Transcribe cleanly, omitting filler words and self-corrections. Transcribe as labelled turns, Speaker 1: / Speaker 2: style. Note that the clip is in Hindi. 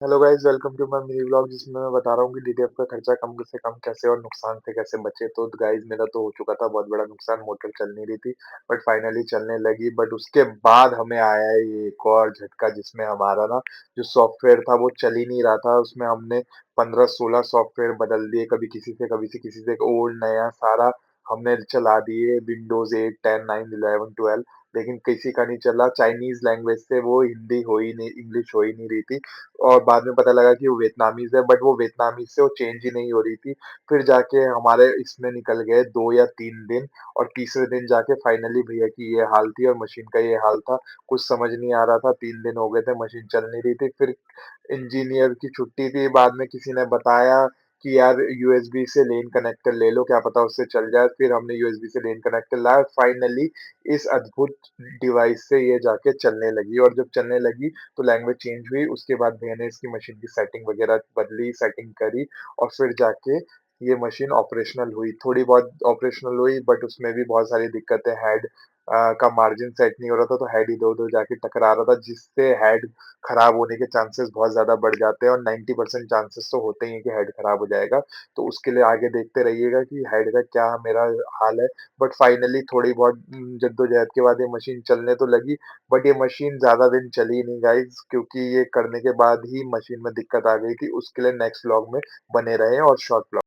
Speaker 1: Hello guys, welcome to my mini vlog जिसमें मैं बता रहा हूँ कि डीटीएफ का खर्चा कम से कम कैसे और नुकसान से कैसे बचे। तो गाइस, मेरा तो हो चुका था बहुत बड़ा नुकसान। मोटर चल नहीं रही थी बट फाइनली चलने लगी। बट उसके बाद हमें आया ये एक और झटका जिसमें हमारा ना जो सॉफ्टवेयर था वो चल ही नहीं रहा था। उसमें हमने 15-16 सॉफ्टवेयर बदल दिए, कभी किसी से कभी से किसी से, ओल्ड नया सारा हमने चला दिए। विंडोज 8 10 9 11 12, लेकिन किसी का नहीं चला। चाइनीज लैंग्वेज से वो हिंदी हो ही नहीं, इंग्लिश हो ही नहीं रही थी। और बाद में पता लगा कि वो वियतनामीज़ है, बट वो वियतनामीज़ से वो चेंज ही नहीं हो रही थी। फिर जाके हमारे इसमें निकल गए 2 या 3 दिन, और तीसरे दिन जाके फाइनली भैया की ये हाल थी और मशीन का ये हाल था। कुछ समझ नहीं आ रहा था, 3 दिन हो गए थे, मशीन चल नहीं रही थी। फिर इंजीनियर की छुट्टी थी, बाद में किसी ने बताया कि यार यूएसबी से लेन कनेक्टर ले लो, क्या पता उससे चल जाए। फिर हमने यूएसबी से लेन कनेक्टर लाया, फाइनली इस अद्भुत डिवाइस से ये जाके चलने लगी। और जब चलने लगी तो लैंग्वेज चेंज हुई। उसके बाद भैया ने इसकी मशीन की सेटिंग वगैरह बदली, सेटिंग करी, और फिर जाके ये मशीन ऑपरेशनल हुई। थोड़ी बहुत ऑपरेशनल हुई बट उसमें भी बहुत सारी दिक्कतें। हेड का मार्जिन सेट नहीं हो रहा था, तो हेड इधर उधर जाके टकरा रहा था, जिससे हेड खराब होने के चांसेस बहुत ज्यादा बढ़ जाते हैं। और 90% चांसेस तो होते ही हैं कि हेड खराब हो जाएगा। तो उसके लिए आगे देखते रहिएगा कि हेड का क्या मेरा हाल है। बट फाइनली थोड़ी बहुत जद्दोजहद के बाद ये मशीन चलने तो लगी। बट ये मशीन ज़्यादा दिन चली नहीं गाइस, क्योंकि ये करने के बाद ही मशीन में दिक्कत आ गई थी। उसके लिए नेक्स्ट व्लॉग में बने रहें और शॉर्ट व्लॉग